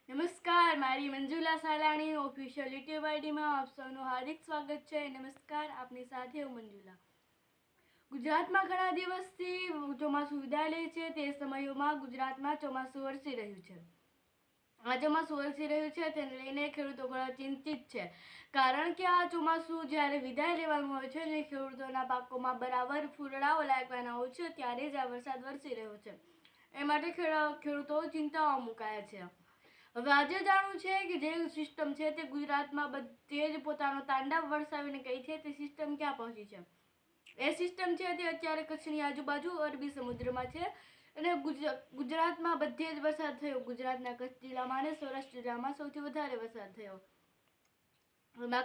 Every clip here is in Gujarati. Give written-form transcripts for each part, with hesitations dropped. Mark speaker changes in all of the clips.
Speaker 1: નમસ્કાર, મારી મંજુલા સાલાણી ઓફિશિયલ યુટ્યુબ આઈડીમાં આપ સૌનું હાર્દિક સ્વાગત છે. નમસ્કાર, આપની સાથે હું મંજુલા. ગુજરાતમાં ઘણા દિવસથી ચોમાસું વિદાય લે છે. તે સમયોમાં ગુજરાતમાં ચોમાસું વરસી રહ્યું છે. આ ચોમાસું વરસી રહ્યું છે તેને લઈને ખેડૂતો ઘણા ચિંતિત છે, કારણ કે આ ચોમાસું જ્યારે વિદાય લેવાનું હોય છે અને ખેડૂતોના પાકોમાં બરાબર ફૂલડાઓ લાગવાના હોય છે ત્યારે જ આ વરસાદ વરસી રહ્યો છે. એ માટે ખેડૂતો ચિંતામાં મુકાયા છે. હવે આજે જાણવું છે કે જે સિસ્ટમ છે તે ગુજરાતમાં બધે જ પોતાનો તાંડવ વરસાવીને ગઈ છે. તે સિસ્ટમ ક્યાં પહોંચી છે? એ સિસ્ટમ છે તે અત્યારે કચ્છની આજુબાજુ અરબી સમુદ્રમાં છે અને ગુજરાતમાં બધે જ વરસાદ થયો. ગુજરાતના કચ્છ જિલ્લામાં અને સૌરાષ્ટ્ર જિલ્લામાં સૌથી વધારે વરસાદ થયો.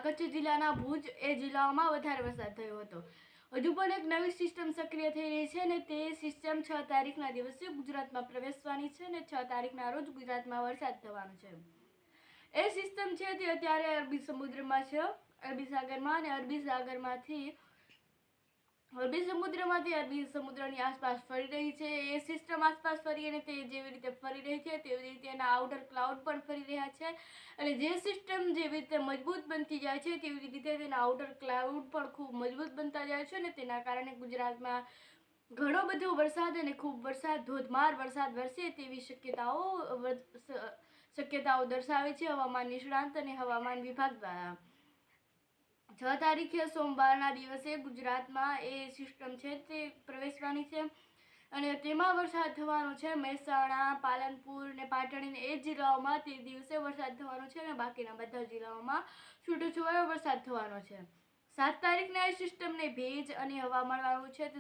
Speaker 1: કચ્છ જિલ્લાના ભુજ એ જિલ્લાઓમાં વધારે વરસાદ થયો હતો. હજુ પણ એક નવી સિસ્ટમ સક્રિય થઈ રહી છે અને તે સિસ્ટમ 6 તારીખના દિવસે ગુજરાતમાં પ્રવેશવાની છે અને 6 તારીખના રોજ ગુજરાતમાં વરસાદ થવાનો છે. એ સિસ્ટમ છે તે અત્યારે અરબી સમુદ્રમાં છે, અરબી સાગરમાં, અને અરબી સમુદ્રની આસપાસ ફરી રહી છે. એ સિસ્ટમ આસપાસ ફરી અને તે જેવી રીતે ફરી રહી છે તેવી રીતે એના આઉટર ક્લાઉડ પણ ફરી રહ્યા છે અને જે સિસ્ટમ જેવી રીતે મજબૂત બનતી જાય છે તેવી રીતે તેના આઉટર ક્લાઉડ પણ ખૂબ મજબૂત બનતા જાય છે અને તેના કારણે ગુજરાતમાં ઘણો બધો વરસાદ અને ખૂબ વરસાદ, ધોધમાર વરસાદ વરસે તેવી શક્યતાઓ દર્શાવે છે હવામાન નિષ્ણાંત અને હવામાન વિભાગ દ્વારા. 6 તારીખે સોમવારના દિવસે ગુજરાતમાં એ સિસ્ટમ છે તે પ્રવેશવાની છે અને તેમાં વરસાદ થવાનો છે. મહેસાણા, પાલનપુર અને પાટણ એ જિલ્લાઓમાં તે દિવસે વરસાદ થવાનો છે અને બાકીના બધા જિલ્લાઓમાં છૂટોછવાયો વરસાદ થવાનો છે. 7 તારીખના એ સિસ્ટમને ભેજ અને હવા મળવાનું છે, તે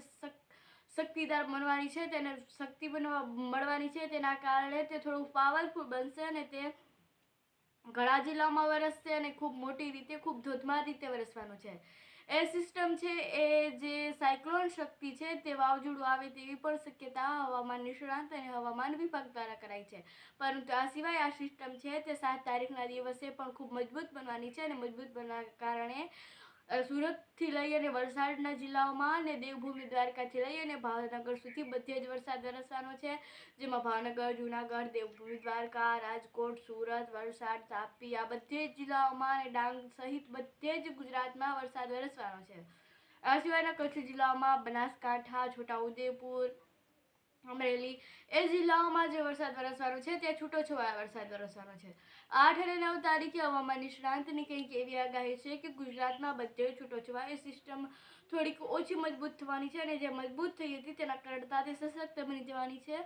Speaker 1: શક્તિદાર બનવાની છે, તેને શક્તિ મળવાની છે. તેના કારણે તે થોડું પાવરફુલ બનશે અને તે ઘણા જિલ્લાઓમાં વરસશે અને ખૂબ મોટી રીતે, ખૂબ ધોધમાર રીતે વરસવાનું છે. એ સિસ્ટમ છે એ જે સાયક્લોન શક્તિ છે તે વાવાઝોડું આવે તેવી પણ શક્યતા હવામાન નિષ્ણાંત અને હવામાન વિભાગ દ્વારા કરાઈ છે. પરંતુ આ સિવાય આ સિસ્ટમ છે તે 7 તારીખના દિવસે પણ ખૂબ મજબૂત બનવાની છે અને મજબૂત બનવાના કારણે સુરતથી લઈ અને વલસાડના જિલ્લાઓમાં અને દેવભૂમિ દ્વારકાથી લઈ અને ભાવનગર સુધી બધે જ વરસાદ વરસવાનો છે, જેમાં ભાવનગર, જૂનાગઢ, દેવભૂમિ દ્વારકા, રાજકોટ, સુરત, વલસાડ, તાપી આ બધે જ જિલ્લાઓમાં અને ડાંગ સહિત બધે જ ગુજરાતમાં વરસાદ વરસવાનો છે. આ સિવાયના કચ્છ જિલ્લામાં, બનાસકાંઠા, છોટાઉદેપુર, અમરેલી એ જિલ્લાઓમાં જે વરસાદ વરસવાનો છે તે છૂટોછવાયો વરસાદ વરસવાનો છે. 8 અને 9 તારીખે હવામાન નિષ્ણાંતની કંઈક એવી આગાહી છે કે ગુજરાતમાં બધે છૂટોછવાયો સિસ્ટમ થોડીક ઓછી મજબૂત થવાની છે અને જે મજબૂત થઈ હતી તેના કરતાં તે સશક્ત બની જવાની છે.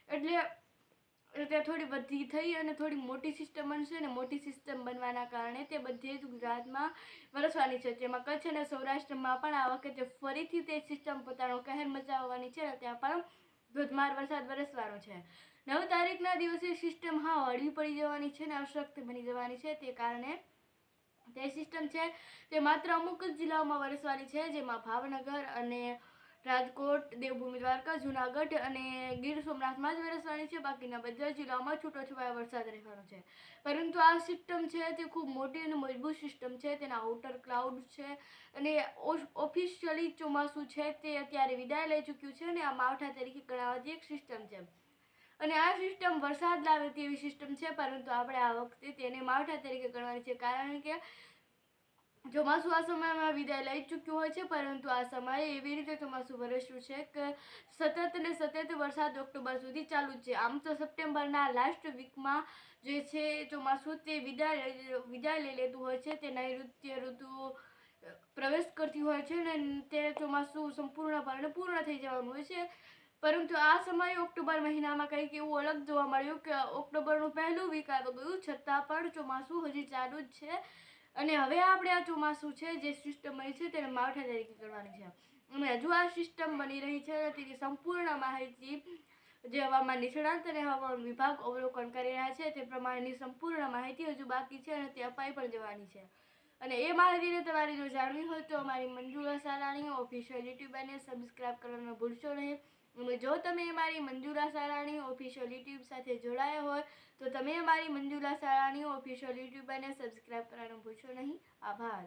Speaker 1: એટલે થોડી વધી થઈ અને થોડી મોટી સિસ્ટમ બનશે અને મોટી સિસ્ટમ બનવાના કારણે તે બધે જ ગુજરાતમાં વરસવાની છે. જેમાં કચ્છ અને સૌરાષ્ટ્રમાં પણ આ વખતે ફરીથી તે સિસ્ટમ પોતાનો કહેર મચાવવાની છે અને ત્યાં પણ ધોધમાર વરસાદ વરસવાનો છે. 9 તારીખના દિવસે સિસ્ટમ હળવી પડી જવાની છે અને અશક્ત બની જવાની છે. તે કારણે તે સિસ્ટમ છે તે માત્ર અમુક જ જિલ્લાઓમાં વરસવાની છે, જેમાં ભાવનગર અને રાજકોટ, દેવભૂમિ દ્વારકા, જૂનાગઢ અને ગીર સોમનાથમાં જ વરસવાની છે. બાકીના બધા જિલ્લાઓમાં છૂટોછવાયો વરસાદ રહેવાનો છે. પરંતુ આ સિસ્ટમ છે તે ખૂબ મોટી અને મજબૂત સિસ્ટમ છે. તેના આઉટર ક્લાઉડ છે અને ઓફિશિયલી ચોમાસું છે તે અત્યારે વિદાય લઈ ચૂક્યું છે અને આ માવઠા તરીકે ગણાવાતી એક સિસ્ટમ છે અને આ સિસ્ટમ વરસાદ લાવે તેવી સિસ્ટમ છે, પરંતુ આપણે આ વખતે તેને માવઠા તરીકે ગણવાની છે, કારણ કે ચોમાસું આ સમયમાં વિદાય લઈ ચૂક્યું હોય છે, પરંતુ આ સમયે એવી રીતે ચોમાસું વરસ્યું છે કે સતત વરસાદ ઓક્ટોબર સુધી ચાલુ જ છે. આમ તો સપ્ટેમ્બરના લાસ્ટ વીકમાં જે છે ચોમાસું તે વિદાય લઈ લેતું હોય છે, તે નૈઋત્ય ઋતુ પ્રવેશ કરતી હોય છે અને તે ચોમાસું સંપૂર્ણપણે પૂર્ણ થઈ જવાનું હોય છે. પરંતુ આ સમયે ઓક્ટોબર મહિનામાં કંઈક એવું અલગ જોવા મળ્યું કે ઓક્ટોબરનું પહેલું વીક આવી ગયું, છતાં પણ ચોમાસું હજી ચાલુ જ છે અને હવે આપણે આ ચોમાસું છે જે સિસ્ટમ બની છે તેને માવઠા તરીકે ગણવાની છે અને હજુ આ સિસ્ટમ બની રહી છે અને તેની સંપૂર્ણ માહિતી જે હવામાન નિષ્ણાંત અને હવામાન વિભાગ અવલોકન કરી રહ્યા છે તે પ્રમાણેની સંપૂર્ણ માહિતી હજુ બાકી છે અને તે અપાઈ પણ જવાની છે. અને એ માહિતીને તમારે જો જાણવી હોય તો અમારી મંજુલા સાલાણી ઓફિશિયલ યુટ્યુબને સબસ્ક્રાઈબ કરવાનું ભૂલશો નહીં. અને જો તમે અમારી મંજુલા સાલાણી ઓફિશિયલ યુટ્યુબ સાથે જોડાયા હોય તો તમે અમારી મંજુલા સાલાણી ઓફિશિયલ યુટ્યુબને સબસ્ક્રાઈબ કરવાનું ભૂલશો નહીં. આભાર.